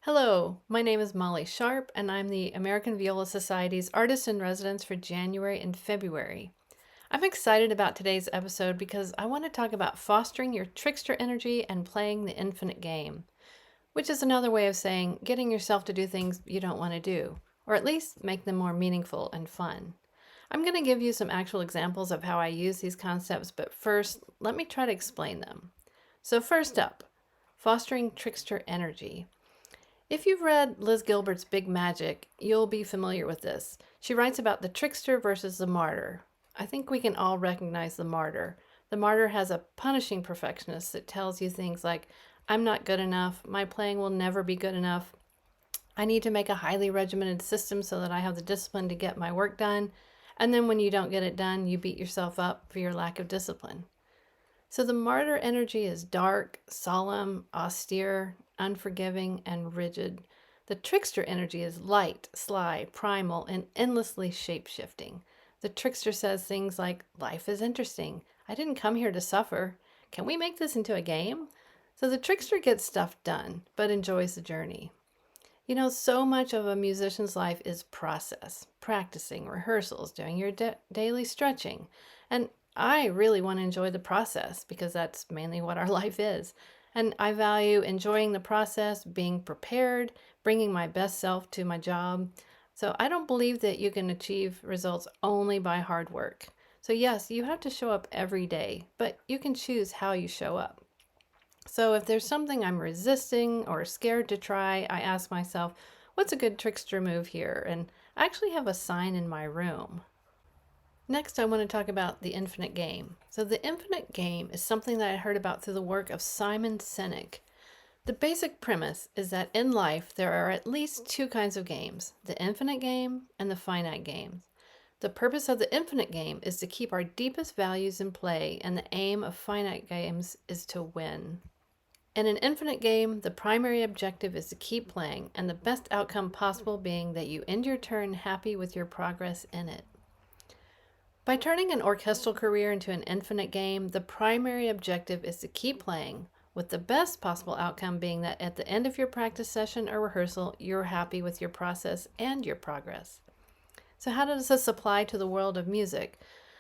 Hello, my name is Molly Sharp, and I'm the American Viola Society's Artist in Residence for January and February. I'm excited about today's episode because I want to talk about fostering your trickster energy and playing the infinite game, which is another way of saying getting yourself to do things you don't want to do, or at least make them more meaningful and fun. I'm going to give you some actual examples of how I use these concepts, but first, let me try to explain them. So, first up, fostering trickster energy. If you've read Liz Gilbert's Big Magic, you'll be familiar with this. She writes about the trickster versus the martyr. I think we can all recognize the martyr. The martyr has a punishing perfectionist that tells you things like, I'm not good enough, my playing will never be good enough, I need to make a highly regimented system so that I have the discipline to get my work done, and then when you don't get it done, you beat yourself up for your lack of discipline. So the martyr energy is dark, solemn, austere, unforgiving, and rigid. The trickster energy is light, sly, primal, and endlessly shape shifting. The trickster says things like, life is interesting. I didn't come here to suffer. Can we make this into a game? So the trickster gets stuff done, but enjoys the journey. You know, so much of a musician's life is process, practicing, rehearsals, doing your daily stretching. And I really want to enjoy the process because that's mainly what our life is. And I value enjoying the process, being prepared, bringing my best self to my job. So I don't believe that you can achieve results only by hard work. So, yes, you have to show up every day, but you can choose how you show up. So if there's something I'm resisting or scared to try, I ask myself, what's a good trickster move here? And I actually have a sign in my room. Next, I want to talk about the infinite game. So the infinite game is something that I heard about through the work of Simon Sinek. The basic premise is that in life, there are at least two kinds of games, the infinite game and the finite games. The purpose of the infinite game is to keep our deepest values in play, and the aim of finite games is to win. In an infinite game, the primary objective is to keep playing, and the best outcome possible being that you end your turn happy with your progress in it. By turning an orchestral career into an infinite game, the primary objective is to keep playing, with the best possible outcome being that at the end of your practice session or rehearsal, you're happy with your process and your progress. So, how does this apply to the world of music?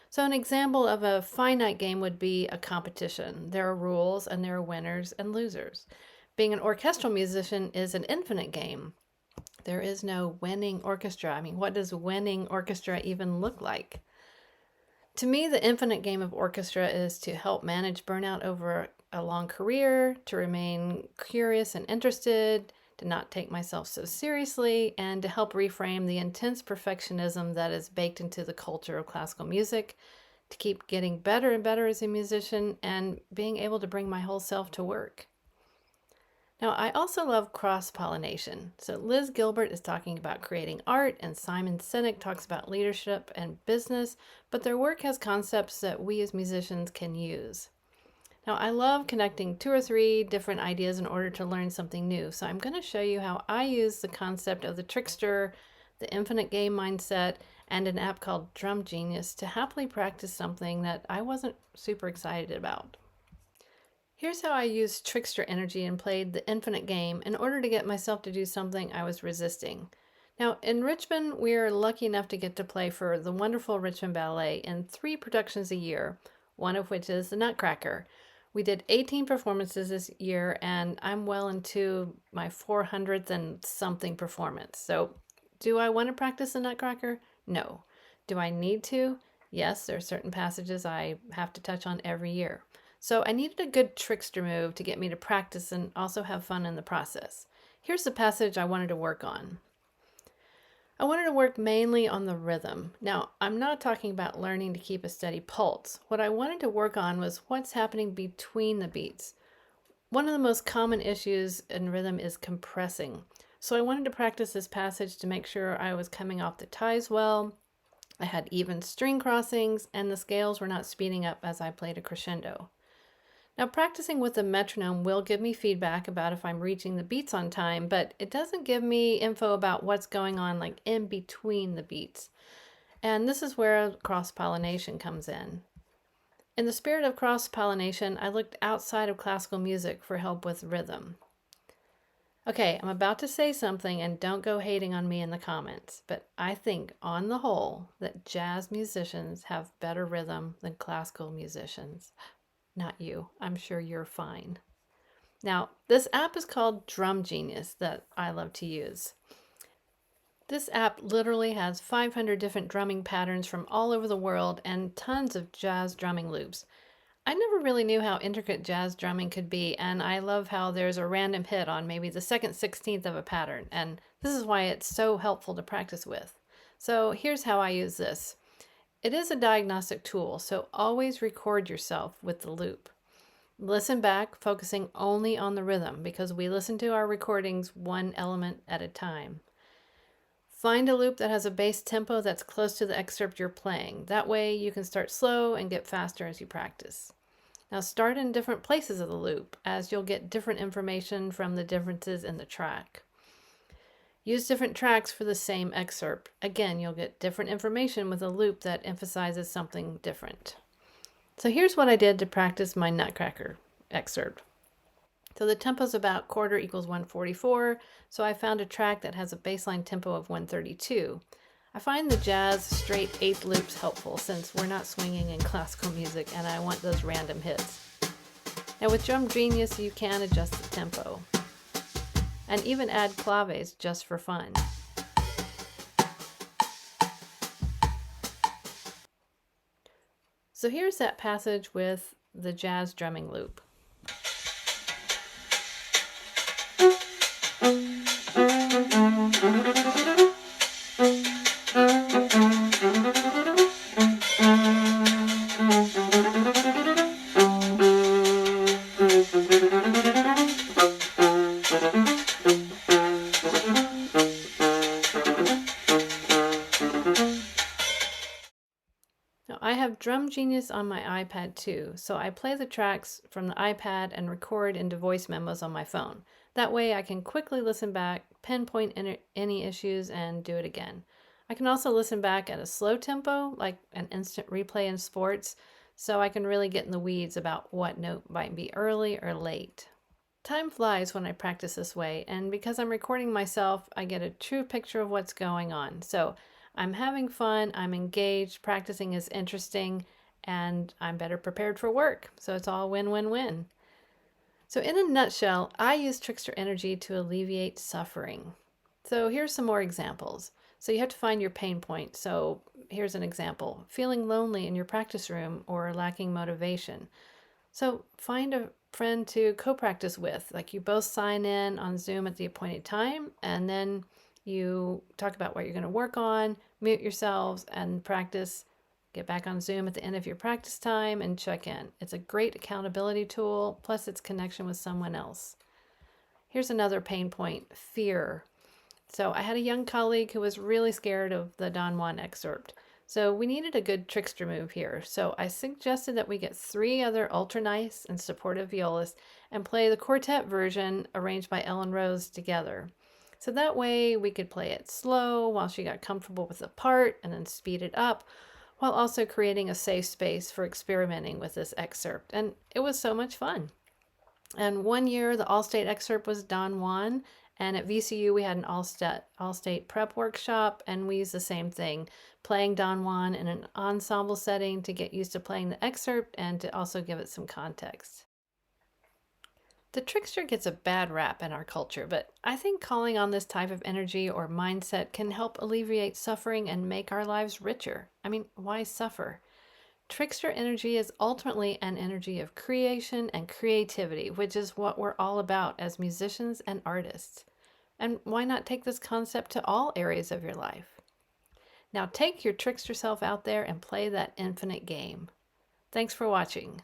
So, an example of a finite game would be a competition. There are rules and there are winners and losers. Being an orchestral musician is an infinite game. There is no winning orchestra. I mean, what does winning orchestra even look like? To me, the infinite game of orchestra is to help manage burnout over a long career, to remain curious and interested, to not take myself so seriously, and to help reframe the intense perfectionism that is baked into the culture of classical music, to keep getting better and better as a musician, and being able to bring my whole self to work. Now, I also love cross-pollination. So Liz Gilbert is talking about creating art, and Simon Sinek talks about leadership and business, but their work has concepts that we as musicians can use. Now, I love connecting two or three different ideas in order to learn something new. So I'm going to show you how I use the concept of the trickster, the infinite game mindset, and an app called Drum Genius to happily practice something that I wasn't super excited about. Here's how I used trickster energy and played the infinite game in order to get myself to do something I was resisting. Now, in Richmond, we are lucky enough to get to play for the wonderful Richmond Ballet in 3 productions a year, one of which is the Nutcracker. We did 18 performances this year, and I'm well into my 400th and something performance. So, do I want to practice the Nutcracker? No. Do I need to? Yes, there are certain passages I have to touch on every year. So I needed a good trickster move to get me to practice and also have fun in the process. Here's the passage I wanted to work on. I wanted to work mainly on the rhythm. Now, I'm not talking about learning to keep a steady pulse. What I wanted to work on was what's happening between the beats. One of the most common issues in rhythm is compressing. So I wanted to practice this passage to make sure I was coming off the ties well, I had even string crossings, and the scales were not speeding up as I played a crescendo. Now, practicing with the metronome will give me feedback about if I'm reaching the beats on time, but it doesn't give me info about what's going on like in between the beats. And this is where cross-pollination comes in. In the spirit of cross-pollination, I looked outside of classical music for help with rhythm. Okay, I'm about to say something and don't go hating on me in the comments, but I think on the whole that jazz musicians have better rhythm than classical musicians. Not you. I'm sure you're fine. Now, this app is called Drum Genius that I love to use. This app literally has 500 different drumming patterns from all over the world and tons of jazz drumming loops. I never really knew how intricate jazz drumming could be, and I love how there's a random hit on maybe the second 16th of a pattern, and this is why it's so helpful to practice with. So here's how I use this. It is a diagnostic tool, so always record yourself with the loop. Listen back, focusing only on the rhythm, because we listen to our recordings one element at a time. Find a loop that has a bass tempo that's close to the excerpt you're playing. That way you can start slow and get faster as you practice. Now start in different places of the loop, as you'll get different information from the differences in the track. Use different tracks for the same excerpt. Again, you'll get different information with a loop that emphasizes something different. So here's what I did to practice my Nutcracker excerpt. So the tempo is about quarter equals 144, so I found a track that has a baseline tempo of 132. I find the jazz straight eighth loops helpful since we're not swinging in classical music and I want those random hits. Now with Drum Genius you can adjust the tempo and even add claves just for fun. So here's that passage with the jazz drumming loop. Now, I have Drum Genius on my iPad too, so I play the tracks from the iPad and record into voice memos on my phone. That way I can quickly listen back, pinpoint any issues, and do it again. I can also listen back at a slow tempo, like an instant replay in sports, so I can really get in the weeds about what note might be early or late. Time flies when I practice this way, and because I'm recording myself, I get a true picture of what's going on. So I'm having fun, I'm engaged, practicing is interesting, and I'm better prepared for work. So it's all win-win-win. So in a nutshell, I use Trickster energy to alleviate suffering. So here's some more examples. So you have to find your pain point. So here's an example. Feeling lonely in your practice room or lacking motivation. So find a friend to co-practice with. Like you both sign in on Zoom at the appointed time, and then you talk about what you're going to work on, mute yourselves, and practice. Get back on Zoom at the end of your practice time and check in. It's a great accountability tool, plus its connection with someone else. Here's another pain point, fear. So I had a young colleague who was really scared of the Don Juan excerpt. So we needed a good trickster move here. So I suggested that we get 3 other ultra nice and supportive violists and play the quartet version arranged by Ellen Rose together. So that way we could play it slow while she got comfortable with the part and then speed it up while also creating a safe space for experimenting with this excerpt. And it was so much fun. And one year the All-State excerpt was Don Juan, and at VCU we had an All-State prep workshop, and we used the same thing, playing Don Juan in an ensemble setting to get used to playing the excerpt and to also give it some context. The trickster gets a bad rap in our culture, but I think calling on this type of energy or mindset can help alleviate suffering and make our lives richer. I mean, why suffer? Trickster energy is ultimately an energy of creation and creativity, which is what we're all about as musicians and artists. And why not take this concept to all areas of your life? Now take your trickster self out there and play that infinite game. Thanks for watching.